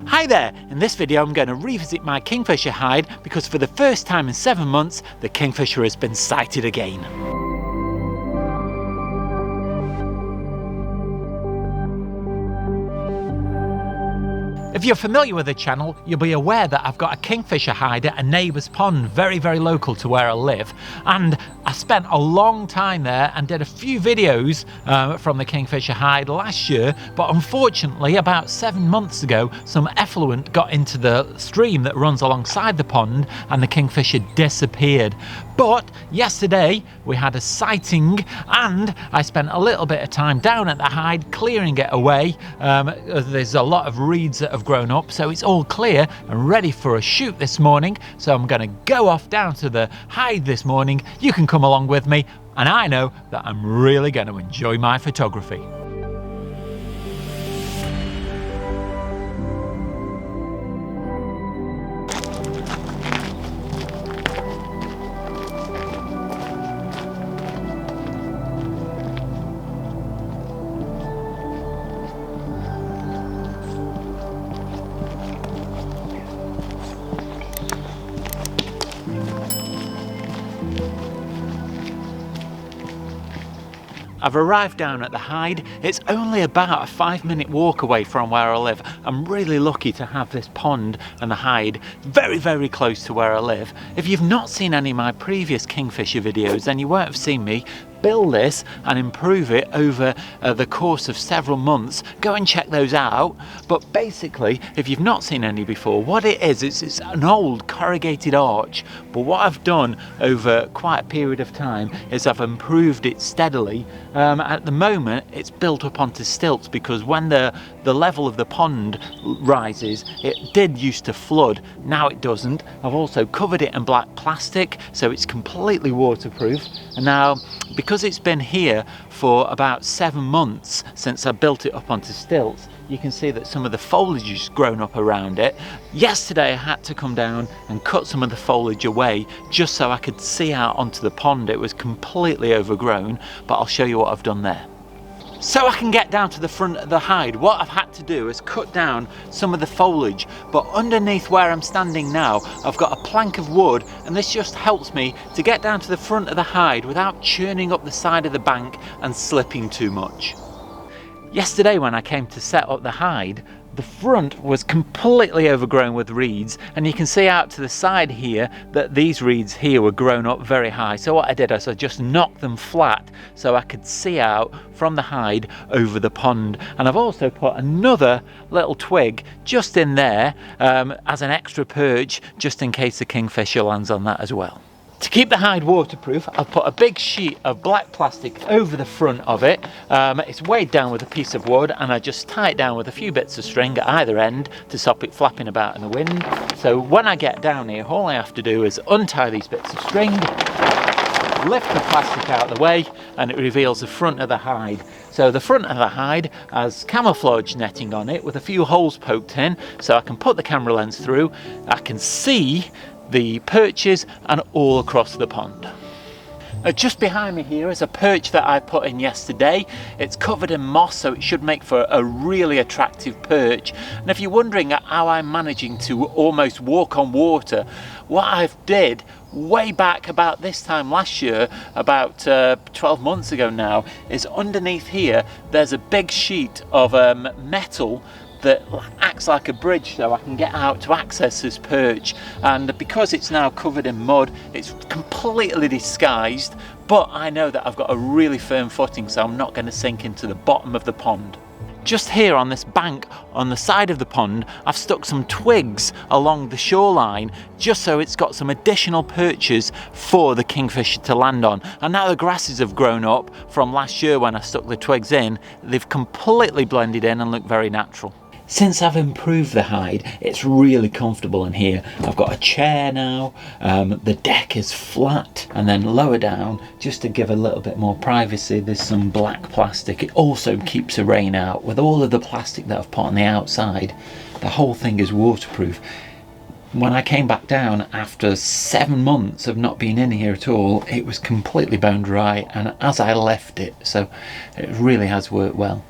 Hi there! In this video I'm going to revisit my Kingfisher hide because for the first time in 7 months the Kingfisher has been sighted again. If you're familiar with the channel, you'll be aware that I've got a Kingfisher hide at a neighbour's pond very local to where I live, and I spent a long time there and did a few videos from the Kingfisher hide last year, but unfortunately about 7 months ago some effluent got into the stream that runs alongside the pond and the Kingfisher disappeared. But yesterday we had a sighting and I spent a little bit of time down at the hide clearing it away. There's a lot of reeds that have grown up, so it's all clear and ready for a shoot this morning. So I'm going to go off down to the hide this morning. You can come along with me, and I know that I'm really going to enjoy my photography. I've arrived down at the hide. It's only about a 5-minute walk away from where I live. I'm really lucky to have this pond and the hide very close to where I live. If you've not seen any of my previous Kingfisher videos, then you won't have seen me build this and improve it over the course of several months. Go and check those out. But basically, if you've not seen any before, what it is, it's an old corrugated arch, but what I've done over quite a period of time is I've improved it steadily. At the moment it's built up onto stilts because when the level of the pond rises, it did used to flood, now it doesn't. I've also covered it in black plastic so it's completely waterproof, and now because it's been here for about 7 months since I built it up onto stilts, you can see that some of the foliage has grown up around it. Yesterday I had to come down and cut some of the foliage away just so I could see out onto the pond. It was completely overgrown, but I'll show you what I've done there. So I can get down to the front of the hide, what I've had to do is cut down some of the foliage, but underneath where I'm standing now I've got a plank of wood, and this just helps me to get down to the front of the hide without churning up the side of the bank and slipping too much. Yesterday when I came to set up the hide, the front was completely overgrown with reeds, and you can see out to the side here that these reeds here were grown up very high. So what I did is I just knocked them flat so I could see out from the hide over the pond. And I've also put another little twig just in there as an extra perch, just in case the Kingfisher lands on that as well. To keep the hide waterproof, I've put a big sheet of black plastic over the front of it. It's weighed down with a piece of wood, and I just tie it down with a few bits of string at either end to stop it flapping about in the wind. So when I get down here, all I have to do is untie these bits of string, lift the plastic out of the way, and it reveals the front of the hide. So the front of the hide has camouflage netting on it with a few holes poked in, so I can put the camera lens through. I can see the perches and all across the pond. Just behind me here is a perch that I put in yesterday. It's covered in moss, so it should make for a really attractive perch. And if you're wondering how I'm managing to almost walk on water, what I've did way back about this time last year, about 12 months ago now, is underneath here there's a big sheet of metal that acts like a bridge so I can get out to access this perch. And because it's now covered in mud, it's completely disguised, but I know that I've got a really firm footing, so I'm not going to sink into the bottom of the pond. Just here on this bank on the side of the pond, I've stuck some twigs along the shoreline just so it's got some additional perches for the Kingfisher to land on. And now the grasses have grown up from last year when I stuck the twigs in. They've completely blended in and look very natural. Since I've improved the hide, it's really comfortable in here. I've got a chair now, the deck is flat, and then lower down, just to give a little bit more privacy, there's some black plastic. It also keeps the rain out. With all of the plastic that I've put on the outside, the whole thing is waterproof. When I came back down after 7 months of not being in here at all, it was completely bone dry, and as I left it, so it really has worked well.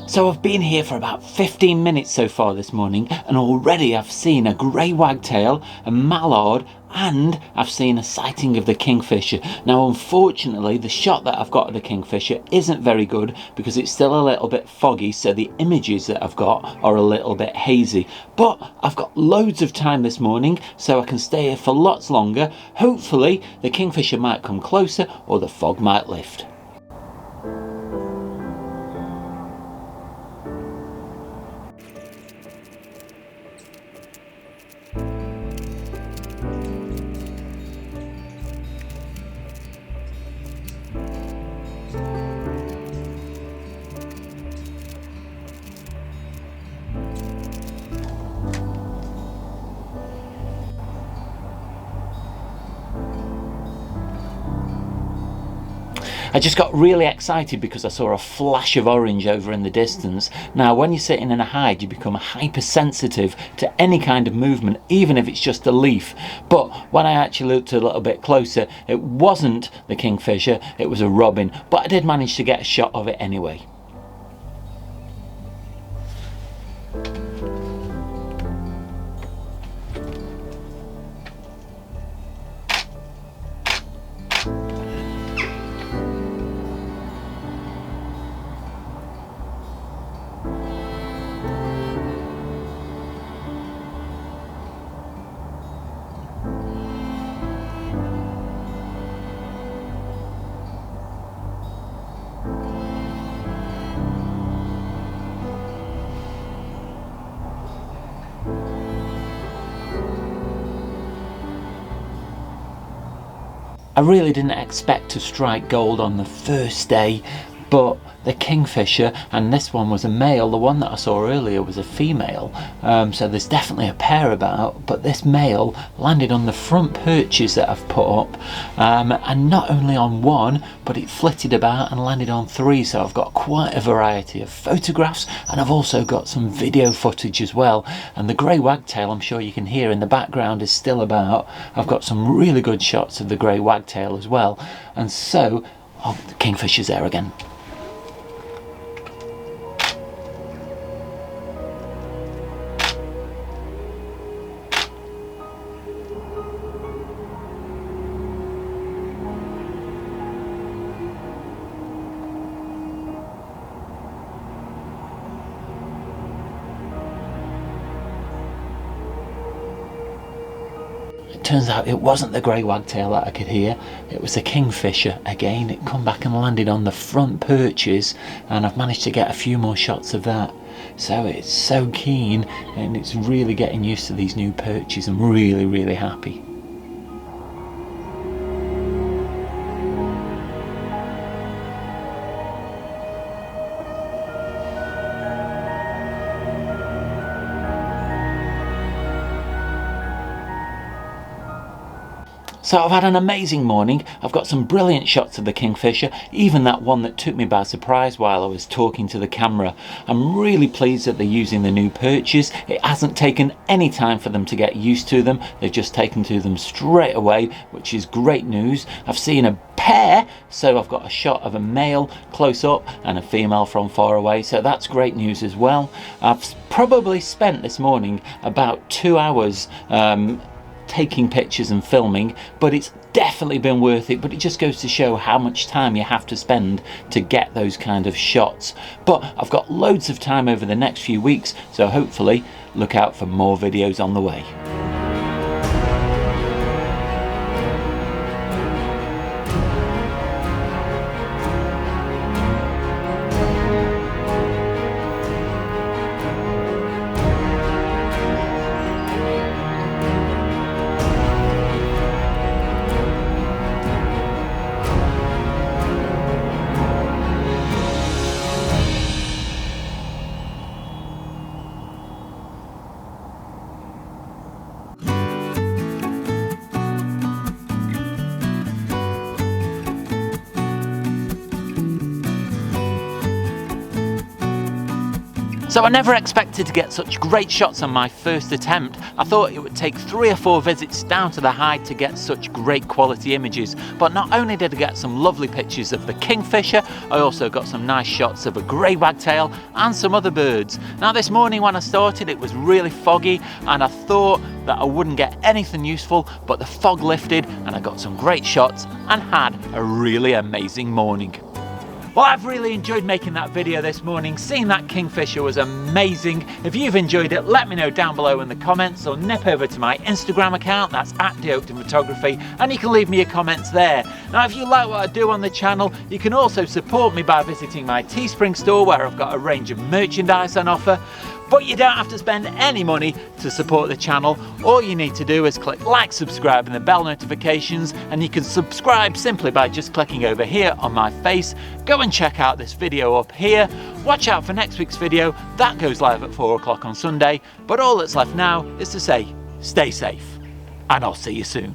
So I've been here for about 15 minutes so far this morning, and already I've seen a grey wagtail, a mallard, and I've seen a sighting of the kingfisher. Now unfortunately the shot that I've got of the kingfisher isn't very good because it's still a little bit foggy, so the images that I've got are a little bit hazy. But I've got loads of time this morning, so I can stay here for lots longer. Hopefully the kingfisher might come closer or the fog might lift. I just got really excited because I saw a flash of orange over in the distance. Now when you're sitting in a hide, you become hypersensitive to any kind of movement, even if it's just a leaf. But when I actually looked a little bit closer, it wasn't the kingfisher, it was a robin. But I did manage to get a shot of it anyway. I really didn't expect to strike gold on the first day, but the kingfisher, and this one was a male, the one that I saw earlier was a female, so there's definitely a pair about, but this male landed on the front perches that I've put up, and not only on one, but it flitted about and landed on three, so I've got quite a variety of photographs, and I've also got some video footage as well. And the grey wagtail, I'm sure you can hear in the background, is still about. I've got some really good shots of the grey wagtail as well, and so the kingfisher's there again. Turns out it wasn't the grey wagtail that I could hear, it was the kingfisher again. It come back and landed on the front perches, and I've managed to get a few more shots of that. So it's so keen, and it's really getting used to these new perches. I'm really happy. So I've had an amazing morning. I've got some brilliant shots of the kingfisher, even that one that took me by surprise while I was talking to the camera. I'm really pleased that they're using the new perches. It hasn't taken any time for them to get used to them. They've just taken to them straight away, which is great news. I've seen a pair, so I've got a shot of a male close up and a female from far away, so that's great news as well. I've probably spent this morning about 2 hours taking pictures and filming, but it's definitely been worth it. But it just goes to show how much time you have to spend to get those kind of shots. But I've got loads of time over the next few weeks, so hopefully look out for more videos on the way. So I never expected to get such great shots on my first attempt. I thought it would take 3 or 4 visits down to the hide to get such great quality images, but not only did I get some lovely pictures of the kingfisher, I also got some nice shots of a grey wagtail and some other birds. Now this morning when I started it was really foggy and I thought that I wouldn't get anything useful, but the fog lifted and I got some great shots and had a really amazing morning. Well, I've really enjoyed making that video this morning. Seeing that kingfisher was amazing. If you've enjoyed it, let me know down below in the comments, or nip over to my Instagram account, that's @Oakden and you can leave me your comments there. Now, if you like what I do on the channel, you can also support me by visiting my Teespring store where I've got a range of merchandise on offer. But you don't have to spend any money to support the channel. All you need to do is click like, subscribe and the bell notifications, and you can subscribe simply by just clicking over here on my face. Go and check out this video up here. Watch out for next week's video. That goes live at 4 o'clock on Sunday. But all that's left now is to say, stay safe, and I'll see you soon.